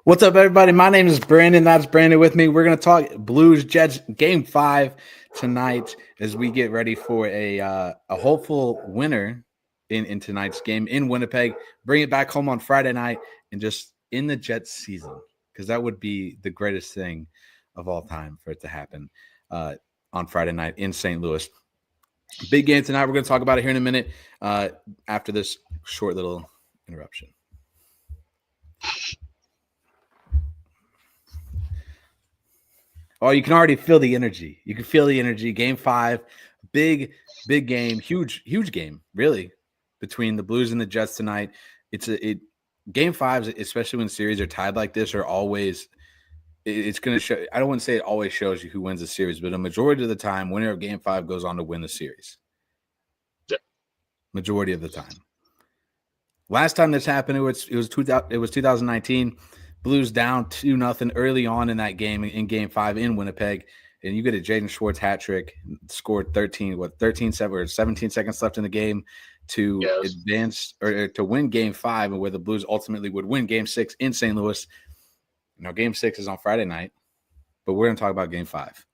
What's up, everybody? My name is Brandon. That's Brandon with me. We're going to talk Blues Jets Game 5 tonight as we get ready for a hopeful winner in tonight's game in Winnipeg. Bring it back home on Friday night and just in the Jets season, because that would be the greatest thing of all time for it to happen on Friday night in St. Louis. Big game tonight. We're going to talk about it here in a minute after this short little interruption. Oh, you can already feel the energy. You can feel the energy. Game 5, big game, huge game, really, between the Blues and the Jets tonight. Game 5s, especially when series are tied like this, are always it's going to show. I don't want to say it always shows you who wins the series, but a majority of the time, winner of Game 5 goes on to win the series. Yeah. Majority of the time. Last time this happened, it was 2019. Blues down 2-0 early on in that game in Game 5 in Winnipeg, and you get a Jaden Schwartz hat trick, scored 17 seconds left in the game to advance or to win Game 5, and where the Blues ultimately would win Game 6 in St. Louis. Now, Game 6 is on Friday night, but we're going to talk about Game 5.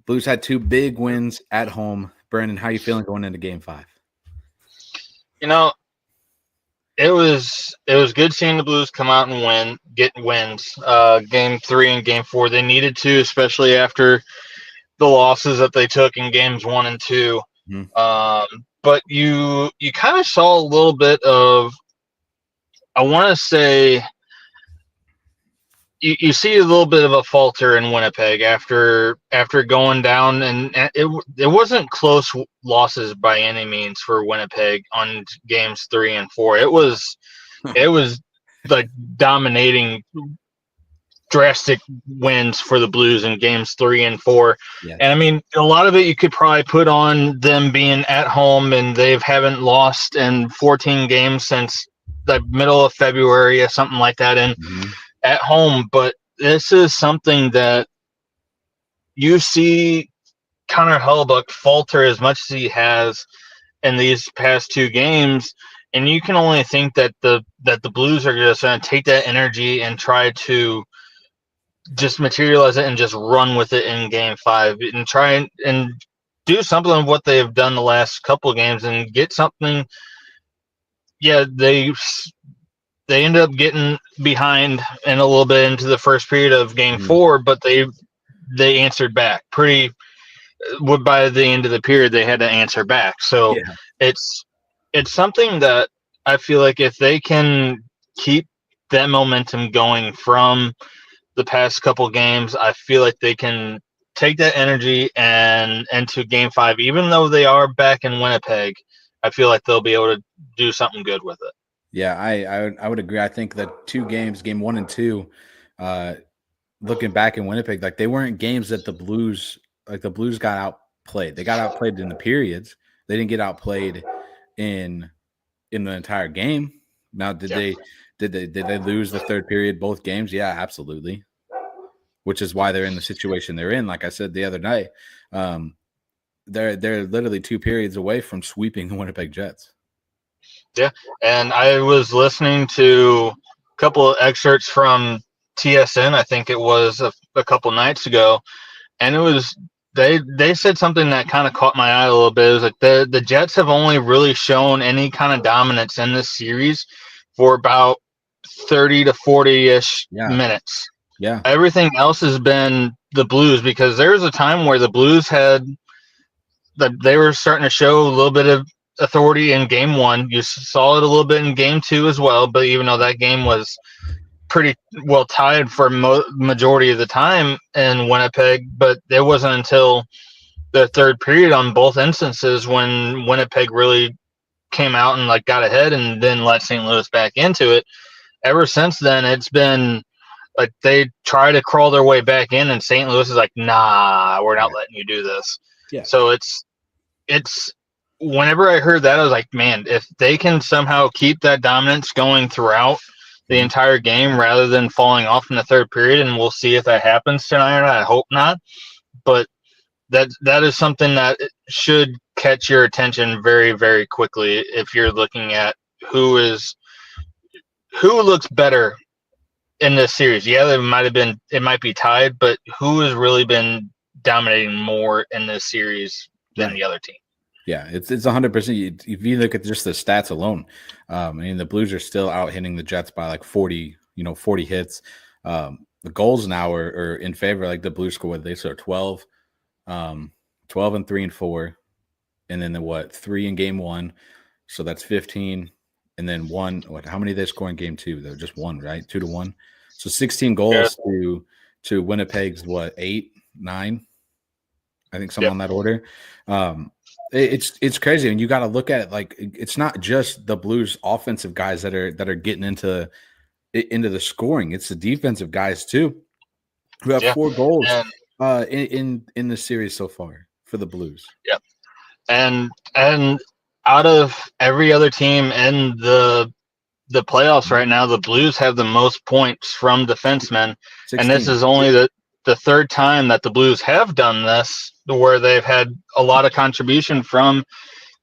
Blues had 2 big wins at home. Brandon, how are you feeling going into Game 5? You know, it was good seeing the Blues come out and get wins. Game 3 and Game 4, they needed to, especially after the losses that they took in Games 1 and 2. Mm-hmm. But you kind of saw a little bit of, I want to say, you see a little bit of a falter in Winnipeg after going down, and it wasn't close losses by any means for Winnipeg on Games 3 and 4. It was like dominating, drastic wins for the Blues in Games 3 and 4. Yes. And I mean, a lot of it you could probably put on them being at home, and they haven't lost in 14 games since the middle of February or something like that. And at home, but this is something that you see Connor Hellebuyck falter as much as he has in these past 2 games, and you can only think that the Blues are just going to take that energy and try to just materialize it and just run with it in Game 5 and try and do something of what they've done the last couple of games and get something. Yeah, they ended up getting behind in a little bit into the first period of Game 4, but they answered back pretty. By the end of the period, they had to answer back. So it's something that I feel like if they can keep that momentum going from the past couple games, I feel like they can take that energy and into Game 5. Even though they are back in Winnipeg, I feel like they'll be able to do something good with it. Yeah, I would agree. I think the 2 games, Game 1 and 2, looking back in Winnipeg, like they weren't games that the Blues got outplayed. They got outplayed in the periods. They didn't get outplayed in the entire game. Now, did they lose the third period both games? Yeah, absolutely. Which is why they're in the situation they're in. Like I said the other night, they're literally 2 periods away from sweeping the Winnipeg Jets. Yeah, and I was listening to a couple of excerpts from TSN, I think it was a couple nights ago, and it was they said something that kind of caught my eye a little bit. It was like the Jets have only really shown any kind of dominance in this series for about 30 to 40-ish minutes. Yeah. Everything else has been the Blues, because there was a time where the Blues they were starting to show a little bit of authority in Game 1. You saw it a little bit in Game 2 as well, but even though that game was pretty well tied for majority of the time in Winnipeg, but it wasn't until the third period on both instances when Winnipeg really came out and got ahead and then let St. Louis back into it. Ever since then, it's been like they try to crawl their way back in, and St. Louis is like, nah, we're not letting you do this. Yeah. So it's whenever I heard that, I was like, man, if they can somehow keep that dominance going throughout the entire game rather than falling off in the third period, and we'll see if that happens tonight. I hope not. But that is something that should catch your attention very, very quickly if you're looking at who looks better in this series. Yeah, it might be tied, but who has really been dominating more in this series than the other team? Yeah, it's 100%. If you look at just the stats alone, I mean, the Blues are still out hitting the Jets by like 40, 40 hits. The goals now are in favor. Like the Blues score, they score 12, 12 and 3 and 4, and then 3 in game 1, so that's 15, and then 1. How many did they score in game 2? Though just 1, right? 2-1. So 16 goals to Winnipeg's 8, 9. I think something on that order. It's crazy, and you got to look at it like it's not just the Blues offensive guys that are getting into the scoring. It's the defensive guys too, who have 4 goals in the series so far for the Blues. Yeah, and out of every other team in the playoffs right now, the Blues have the most points from defensemen, 16. And this is only the third time that the Blues have done this, where they've had a lot of contribution from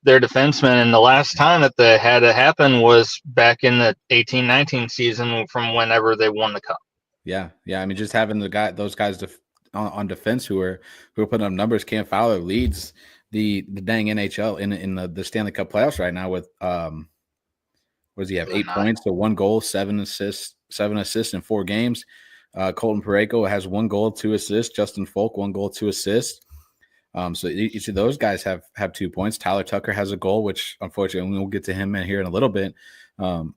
their defensemen. And the last time that they had it happen was back in the 18-19 season, from whenever they won the cup. Yeah. I mean, just having those guys on defense who are putting up numbers. Cam Fowler leads the dang NHL in the Stanley Cup playoffs right now with what does he have? 8 points, so 1 goal, 7 assists in 4 games. Colton Parayko has 1 goal, 2 assists. Justin Folk, 1 goal, 2 assists. So each of those guys have 2 points. Tyler Tucker has a goal, which unfortunately we'll get to him in here in a little bit. With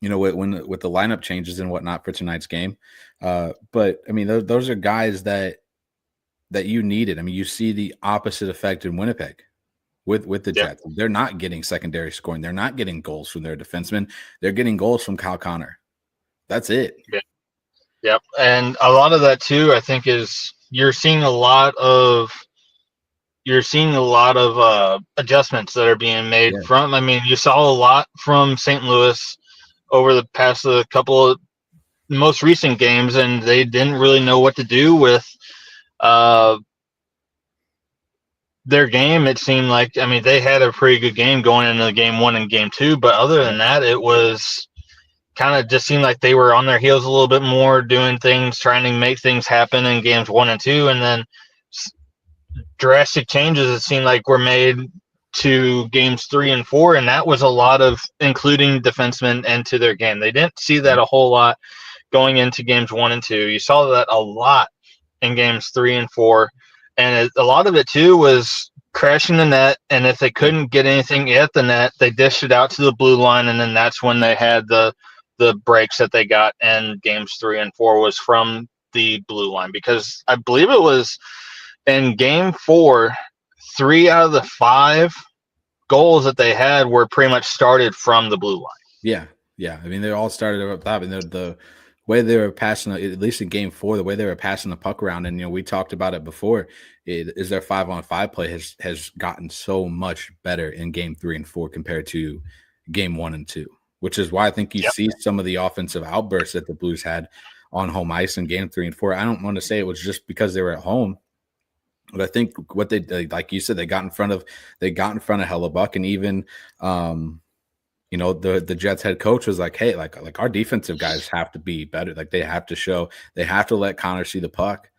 the lineup changes and whatnot for tonight's game. But I mean, those are guys that you needed. I mean, you see the opposite effect in Winnipeg with the Jets. They're not getting secondary scoring. They're not getting goals from their defensemen. They're getting goals from Kyle Connor. That's it. Yeah. Yep. And a lot of that too, I think, is you're seeing a lot of adjustments that are being made from. I mean, you saw a lot from St. Louis over the past couple of most recent games, and they didn't really know what to do with their game. It seemed like, I mean, they had a pretty good game going into game 1 and game 2, but other than that, it was kind of just seemed like they were on their heels a little bit more, doing things, trying to make things happen in games 1 and 2, and then drastic changes, it seemed like, were made to games 3 and 4, and that was a lot of including defensemen into their game. They didn't see that a whole lot going into games 1 and 2. You saw that a lot in games 3 and 4, and a lot of it too was crashing the net, and if they couldn't get anything at the net, they dished it out to the blue line, and then that's when they had the breaks that they got in games 3 and 4 was from the blue line, because I believe it was in game 4, 3 out of the 5 goals that they had were pretty much started from the blue line. Yeah. I mean, they all started up top, and the way they were passing, at least in game 4, the way they were passing the puck around, and we talked about it before, is their 5-on-5 play has gotten so much better in game 3 and 4 compared to game 1 and 2, which is why I think you see some of the offensive outbursts that the Blues had on home ice in game 3 and 4. I don't want to say it was just because they were at home, but I think what they did, like you said, they got in front of Hellebuck, and even the Jets head coach was like, hey, like our defensive guys have to be better. Like they have to let Connor see the puck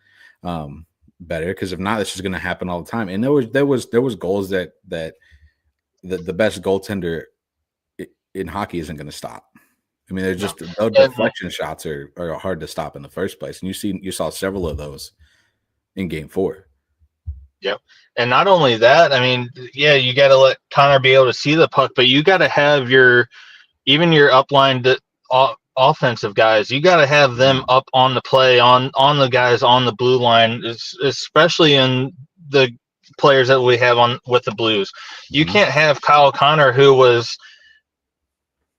better, because if not, this is going to happen all the time. And there was goals that the best goaltender in hockey isn't going to stop. I mean, they're just those deflection shots are hard to stop in the first place, and you saw several of those in game 4. Yep. And not only that, I mean, you got to let Connor be able to see the puck, but you got to have your upline offensive guys, you got to have them up on the play, on the guys on the blue line, especially in the players that we have on with the Blues. You can't have Kyle Connor, who was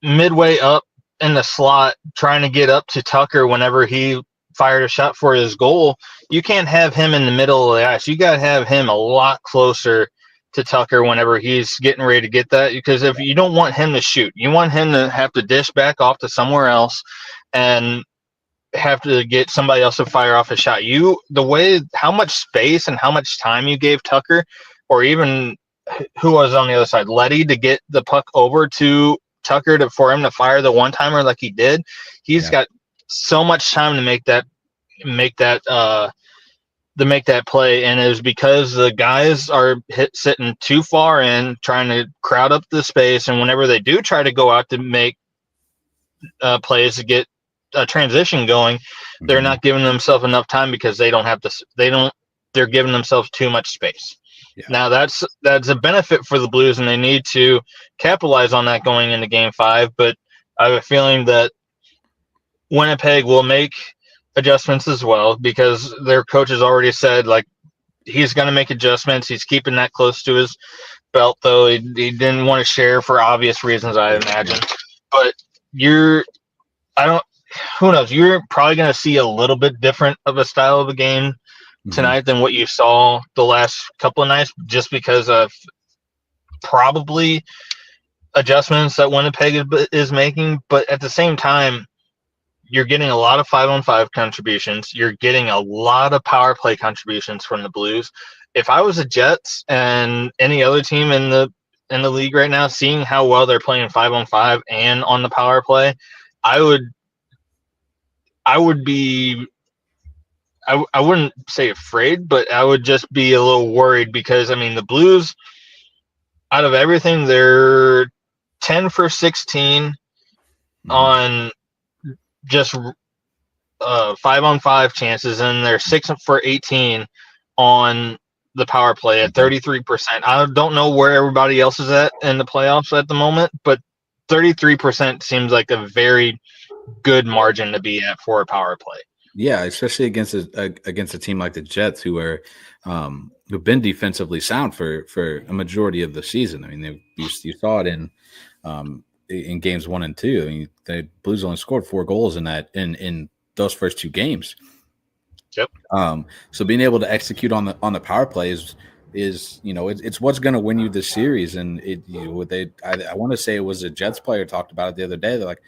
midway up in the slot trying to get up to Tucker whenever he fired a shot for his goal. You can't have him in the middle of the ice. You got to have him a lot closer to Tucker whenever he's getting ready to get that, because if you don't want him to shoot, you want him to have to dish back off to somewhere else and have to get somebody else to fire off a shot. How much space and how much time you gave Tucker, or even who was on the other side, Letty, to get the puck over to Tucker for him to fire the one-timer like he did. He's got so much time to make that play, and it was because the guys are sitting too far in, trying to crowd up the space, and whenever they do try to go out to make plays to get a transition going, they're not giving themselves enough time because they're giving themselves too much space. Yeah. Now that's a benefit for the Blues, and they need to capitalize on that going into Game 5. But I have a feeling that Winnipeg will make adjustments as well, because their coach has already said, like, he's going to make adjustments. He's keeping that close to his belt, though he didn't want to share for obvious reasons, I imagine. But who knows? You're probably going to see a little bit different of a style of a game tonight than what you saw the last couple of nights, just because of probably adjustments that Winnipeg is making. But at the same time, you're getting a lot of 5-on-5 contributions. You're getting a lot of power play contributions from the Blues. If I was the Jets and any other team in the league right now, seeing how well they're playing 5-on-5 and on the power play, I wouldn't say afraid, but I would just be a little worried, because, I mean, the Blues, out of everything, they're 10 for 16 on just 5-on-5 chances, and they're 6 for 18 on the power play at 33%. I don't know where everybody else is at in the playoffs at the moment, but 33% seems like a very good margin to be at for a power play. Yeah, especially against a team like the Jets, who've been defensively sound for a majority of the season. I mean, you saw it in games 1 and 2. I mean, the Blues only scored 4 goals in those first 2 games. Yep. So being able to execute on the power play is it's what's going to win you this series. And I want to say it was a Jets player talked about it the other day. They're like,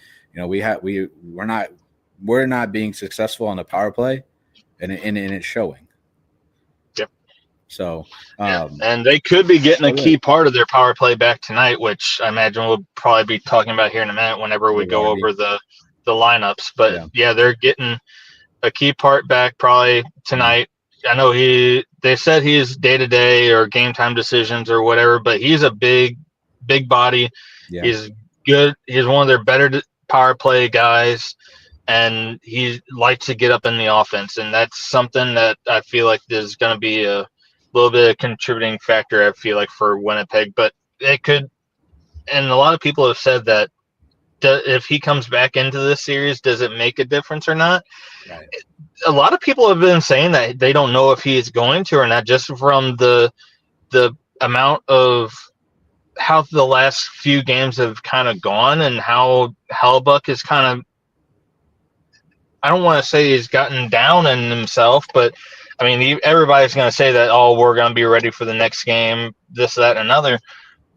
we're not being successful on the power play, and it's showing. Yep. So, and they could be getting a key part of their power play back tonight, which I imagine we'll probably be talking about here in a minute whenever we go over the lineups. But yeah, they're getting a key part back probably tonight. I know they said he's day-to-day or game time decisions or whatever, but he's a big body. Yeah. He's good. He's one of their better power play guys, and he likes to get up in the offense, and that's something that I feel like is going to be a little bit of a contributing factor, I feel like, for Winnipeg. But it could, and a lot of people have said that if he comes back into this series, does it make a difference or not? Right. A lot of people have been saying that they don't know if he is going to or not, just from the amount of how the last few games have kind of gone, and how Hellebuck is kind of, I don't want to say he's gotten down in himself, but I mean, everybody's going to say that, we're going to be ready for the next game, this, that, and another.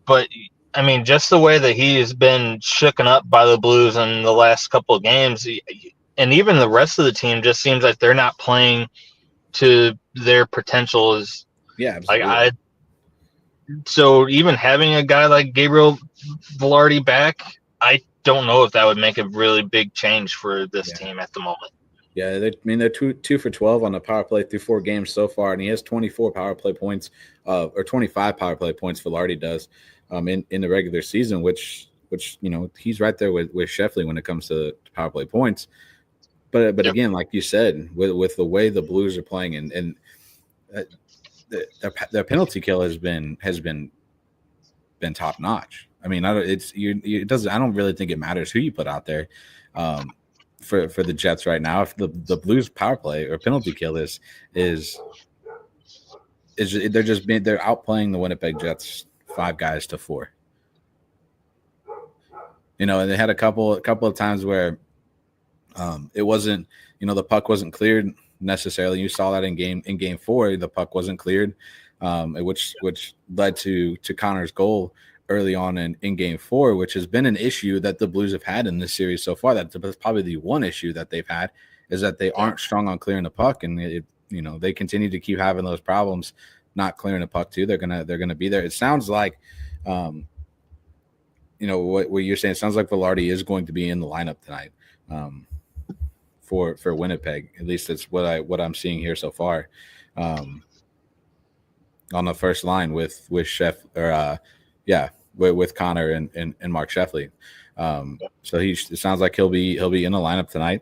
But I mean, just the way that he has been shooken up by the Blues in the last couple of games, and even the rest of the team, just seems like they're not playing to their potential. Absolutely. So even having a guy like Gabriel Vilardi back, I don't know if that would make a really big change for this team at the moment. Yeah, they're 2 for 12 on the power play through 4 games so far, and he has 24 power play points, or 25 power play points. Vilardi does in the regular season, which he's right there with Sheffley when it comes to power play points. But again, like you said, with the way the Blues are playing, and their penalty kill has been top notch. I mean, I don't really think it matters who you put out there for the Jets right now. If the Blues power play or penalty kill is they're outplaying the Winnipeg Jets 5 guys to 4. And they had a couple of times where it wasn't, the puck wasn't cleared necessarily. You saw that in game 4, the puck wasn't cleared, which led to Connor's goal early on in game 4, which has been an issue that the Blues have had in this series so far. That's probably the one issue that they've had, is that they aren't strong on clearing the puck, and they continue to keep having those problems not clearing the puck too. They're gonna be there. It sounds like, what you're saying. It sounds like Vilardi is going to be in the lineup tonight. for Winnipeg. At least it's what I'm seeing here so far. On the first line with with Connor and Mark Sheffley. So it sounds like he'll be in the lineup tonight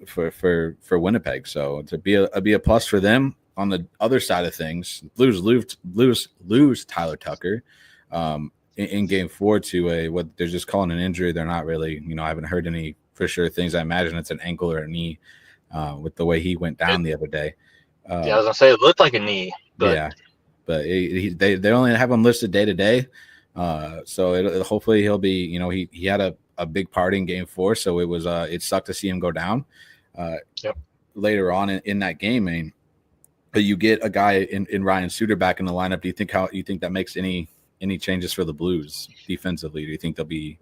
for Winnipeg. So to be a plus for them. On the other side of things, Blues lose Tyler Tucker in game 4 to what they're just calling an injury. They're not really, I haven't heard any for sure things. I imagine it's an ankle or a knee with the way he went down the other day. I was gonna say it looked like a knee. But they only have him listed day to day. So hopefully he'll be, he had a big part in game 4, so it sucked to see him go down later on in that game. But you get a guy in Ryan Suter back in the lineup. Do you think that makes any changes for the Blues defensively? Do you think they'll be,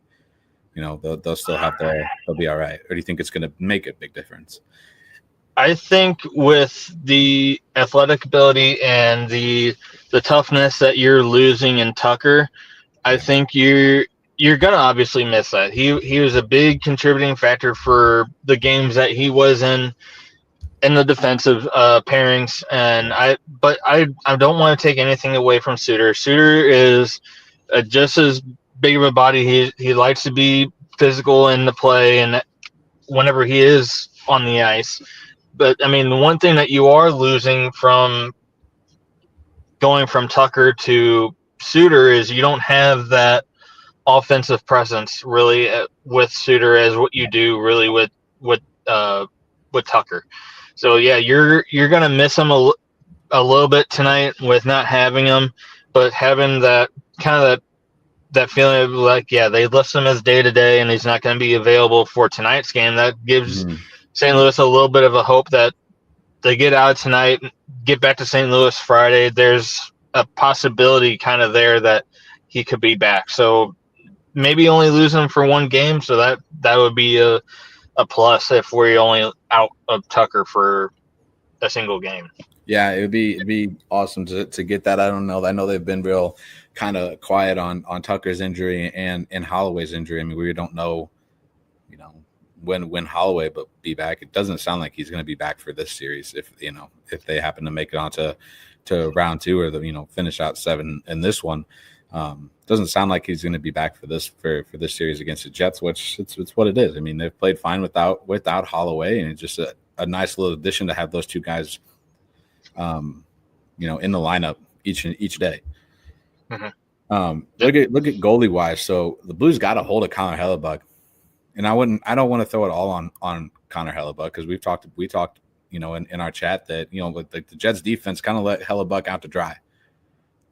they'll still they'll be all right, or do you think it's going to make a big difference? I think with the athletic ability and the toughness that you're losing in Tucker, I think you're gonna obviously miss that. He was a big contributing factor for the games that he was in the defensive pairings, and I don't want to take anything away from Suter. Suter is just as big of a body. He likes to be physical in the play, and whenever he is on the ice. But I mean, the one thing that you are losing from going from Tucker to Suter is you don't have that offensive presence really with Suter as what you do really with Tucker. So yeah, you're gonna miss him a little bit tonight with not having him, but having that kind of that feeling of like, yeah, they list him as day to day, and he's not going to be available for tonight's game. That gives St. Louis a little bit of a hope that they get out tonight, get back to St. Louis Friday. There's a possibility kind of there that he could be back. So maybe only lose him for one game, so that would be a plus if we're only out of Tucker for a single game. Yeah, it'd be awesome to get that. I don't know. I know they've been real kind of quiet on Tucker's injury and Holloway's injury. I mean, we don't know, when Holloway will be back. It doesn't sound like he's going to be back for this series if they happen to make it onto round 2 or finish out 7 in this one. Doesn't sound like he's going to be back for this series against the Jets, which it's what it is. I mean, they've played fine without Holloway, and it's just a nice little addition to have those two guys in the lineup each day. Mm-hmm. Look at goalie wise. So the Blues got a hold of Connor Hellebuck, and I don't want to throw it all on Connor Hellebuck because we talked in our chat that the Jets defense kind of let Hellebuck out to dry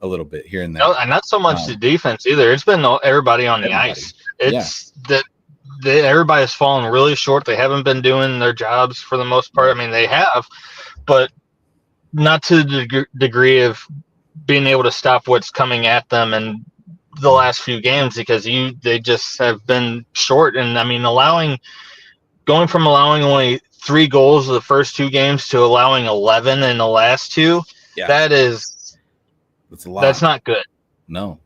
a little bit here and there. No, and not so much the defense either. It's been everybody on the ice. It's that everybody's fallen really short. They haven't been doing their jobs for the most part. I mean, they have, but not to the degree of being able to stop what's coming at them in the last few games because they just have been short. And I mean, going from allowing only 3 goals the first 2 games to allowing 11 in the last 2, that's a lot. That's not good. No,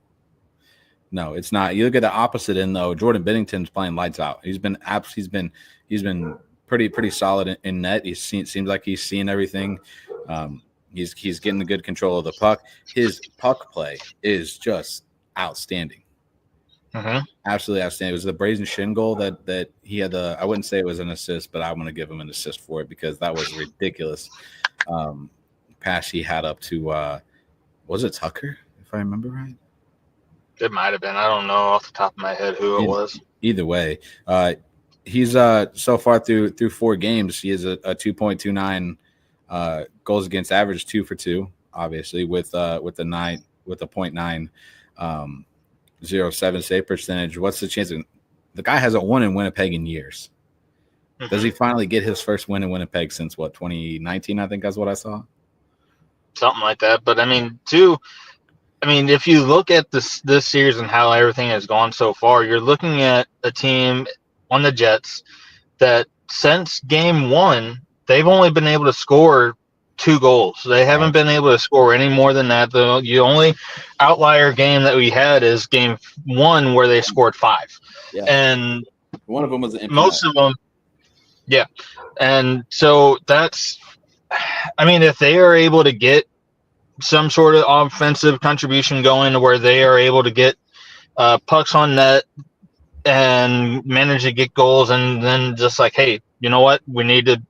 it's not. You look at the opposite end though. Jordan Binnington's playing lights out. He's been pretty solid in net. Seems like he's seeing everything. He's getting the good control of the puck. His puck play is just outstanding. Mm-hmm. Absolutely outstanding. It was the brazen shin goal that he had. I wouldn't say it was an assist, but I'm going to give him an assist for it because that was ridiculous. Pass he had up to was it Tucker, if I remember right? It might have been. I don't know off the top of my head who it was. Either way, he's so far through 4 games, he has a 2.29 goals against average, 2 for 2, obviously with a 0.9 0.7 save percentage. What's the chance? The guy hasn't won in Winnipeg in years. Mm-hmm. Does he finally get his first win in Winnipeg since 2019? I think that's what I saw. Something like that. But I mean, if you look at this series and how everything has gone so far, you're looking at a team on the Jets that since game 1, they've only been able to score 2 goals. They haven't been able to score any more than that. The only outlier game that we had is game 1 where they scored 5. Yeah. And one of them was an empty most net. of them. Yeah. And so if they are able to get some sort of offensive contribution going to where they are able to get pucks on net and manage to get goals, and then just like, hey, you know what? We need to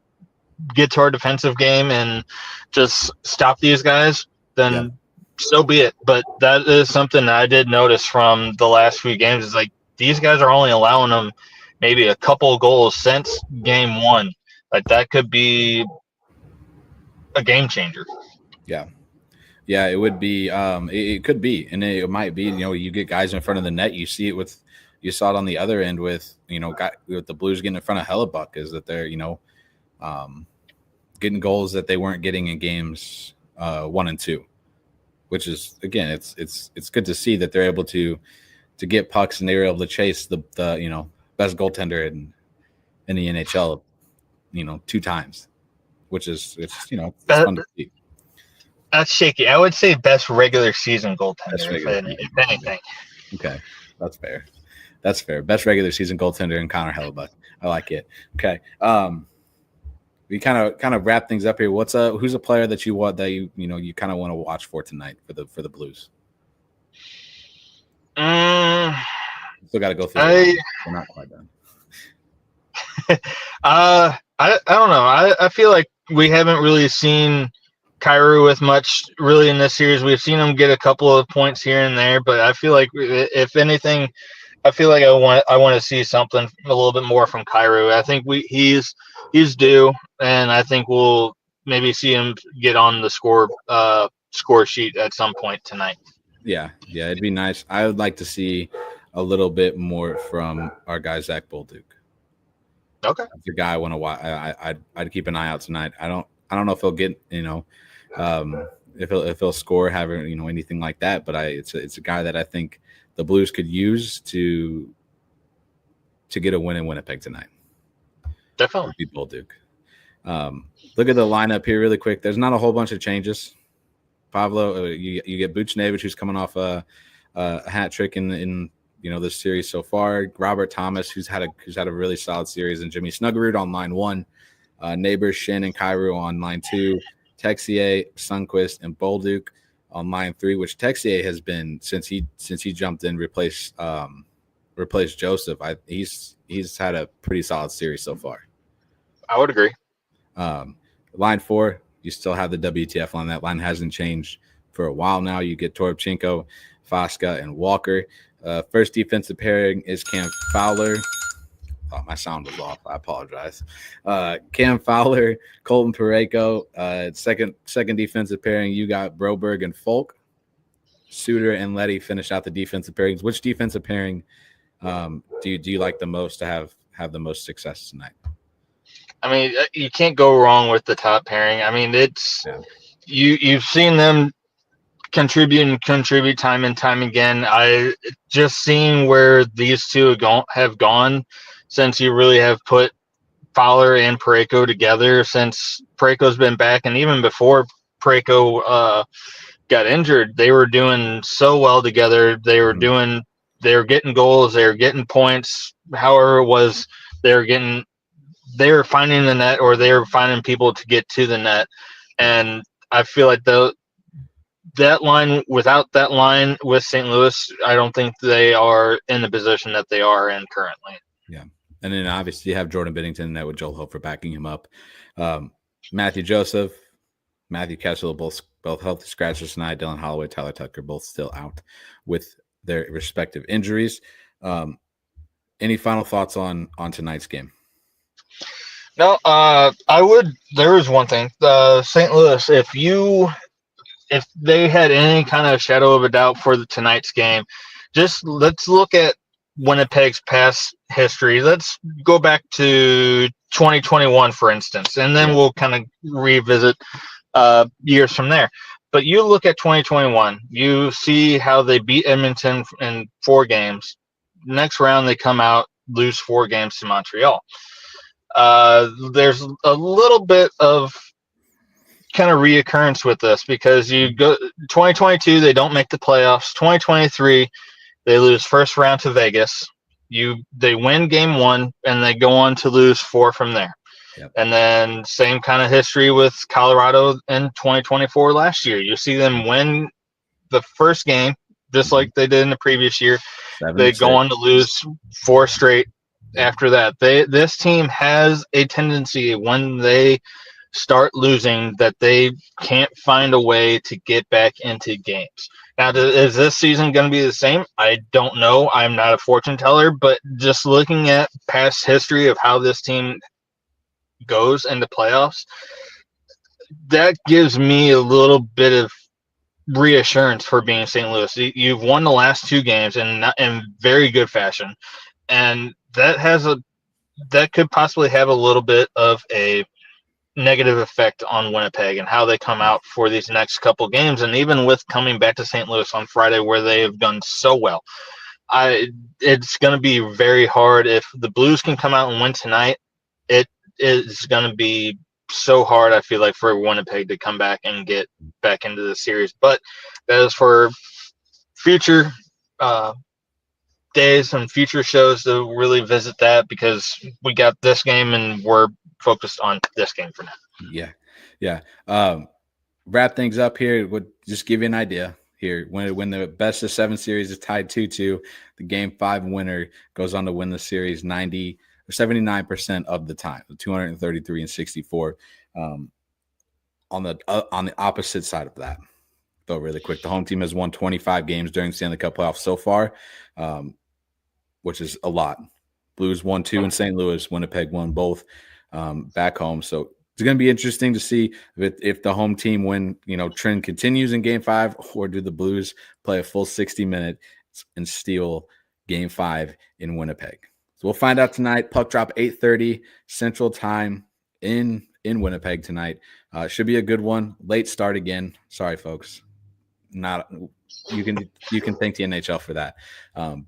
get to our defensive game and just stop these guys, then so be it. But that is something that I did notice from the last few games is like these guys are only allowing them maybe a couple of goals since game one. Like that could be a game changer. Yeah. Yeah, it would be. It could be, and it might be. You get guys in front of the net. You saw it on the other end with with the Blues getting in front of Hellebuck, is that they're getting goals that they weren't getting in games 1 and 2, which is again, it's good to see that they're able to get pucks and they were able to chase the best goaltender in the NHL 2 times, which is it's fun to see. That's shaky. I would say best regular season goaltender, if anything. Okay, that's fair. That's fair. Best regular season goaltender in Connor Hellebuck. I like it. Okay. We kind of wrap things up here. Who's a player that you want that you kind of want to watch for tonight for the Blues? Still got to go through. We're not quite done. I don't know. I feel like we haven't really seen Kyrou with much really in this series. We've seen him get a couple of points here and there, but I feel like if anything, I feel like I want to see something a little bit more from Kyrou. I think he's due, and I think we'll maybe see him get on the score sheet at some point tonight. Yeah, it'd be nice. I would like to see a little bit more from our guy Zach Bolduc. Okay, that's the guy I want to watch. I'd keep an eye out tonight. I don't know if he'll get if he'll score, have anything like that. But it's a guy that I think the Blues could use to get a win in Winnipeg tonight. Definitely beat Bolduc. Look at the lineup here really quick. There's not a whole bunch of changes. Pavlo, you get Buchnevich, who's coming off a hat trick in this series so far. Robert Thomas, who's had a really solid series, and Jimmy Snuggerud on line 1. Neighbors, Shin and Kyrou on line 2. Texier, Sundqvist, and Bolduc on line 3, which Texier has been since he jumped in, replaced Joseph. He's had a pretty solid series so far. I would agree. Line 4, you still have the WTF line. That line hasn't changed for a while now. You get Toropchenko, Fasca, and Walker. First defensive pairing is Cam Fowler. Oh, my sound was off. I apologize. Cam Fowler, Colton Parayko. Second defensive pairing, you got Broberg and Folk. Suter and Letty finish out the defensive pairings. Which defensive pairing do you like the most to have the most success tonight? I mean, you can't go wrong with the top pairing. I mean, you've seen them contribute time and time again. I just seeing where these two have gone since you really have put Fowler and Parayko together since Parayko's been back, and even before Parayko got injured, they were doing so well together. They were getting goals, they were getting points. However it was, they were finding the net, or they were finding people to get to the net. And I feel like that line, without that line with St. Louis, I don't think they are in the position that they are in currently. Yeah. And then obviously you have Jordan Binnington in there with Joel Hope for backing him up. Matthew Joseph, Matthew Kessel, both healthy scratches tonight. Dylan Holloway, Tyler Tucker, both still out with their respective injuries. Any final thoughts on tonight's game? No, there was one thing. St. Louis, if they had any kind of shadow of a doubt for tonight's game, just let's look at Winnipeg's past history. Let's go back to 2021, for instance, and then we'll kind of revisit years from there. But you look at 2021, you see how they beat Edmonton in 4 games. Next round, they come out, lose 4 games to Montreal. There's a little bit of kind of reoccurrence with this because you go 2022, they don't make the playoffs. 2023, they lose first round to Vegas. They win game 1 and they go on to lose 4 from there. Yep. And then same kind of history with Colorado in 2024 last year. You see them win the first game, just like they did in the previous year. They go on to lose 4 straight after that. This team has a tendency when they start losing that they can't find a way to get back into games. Now, is this season going to be the same? I don't know. I'm not a fortune teller, but just looking at past history of how this team goes into playoffs, that gives me a little bit of reassurance for being St. Louis. You've won the last 2 games in very good fashion, and that could possibly have a little bit of a negative effect on Winnipeg and how they come out for these next couple games. And even with coming back to St. Louis on Friday, where they have done so well, it's going to be very hard. If the Blues can come out and win tonight, it is going to be so hard, I feel like, for Winnipeg to come back and get back into the series. But that is for future days and future shows to really visit that, because we got this game and we're focused on this game for now. Yeah. Wrap things up here. Would just give you an idea here. When the best of 7 series is tied 2-2, the game 5 winner goes on to win the series 90 or 79% of the time, 233 and 64. On the opposite side of that, though, really quick, the home team has won 25 games during the Stanley Cup playoffs so far, which is a lot. Blues won 2 in St. Louis. Winnipeg won both back home. So it's going to be interesting to see if the home team trend continues in Game 5, or do the Blues play a full 60 minutes and steal Game 5 in Winnipeg. So we'll find out tonight. Puck drop 8:30 Central Time in Winnipeg tonight. Should be a good one. Late start again. Sorry, folks. You can thank the NHL for that.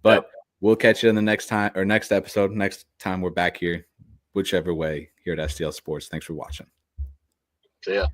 But we'll catch you in the next episode. Next time we're back here, whichever way, here at STL Sports. Thanks for watching. See ya.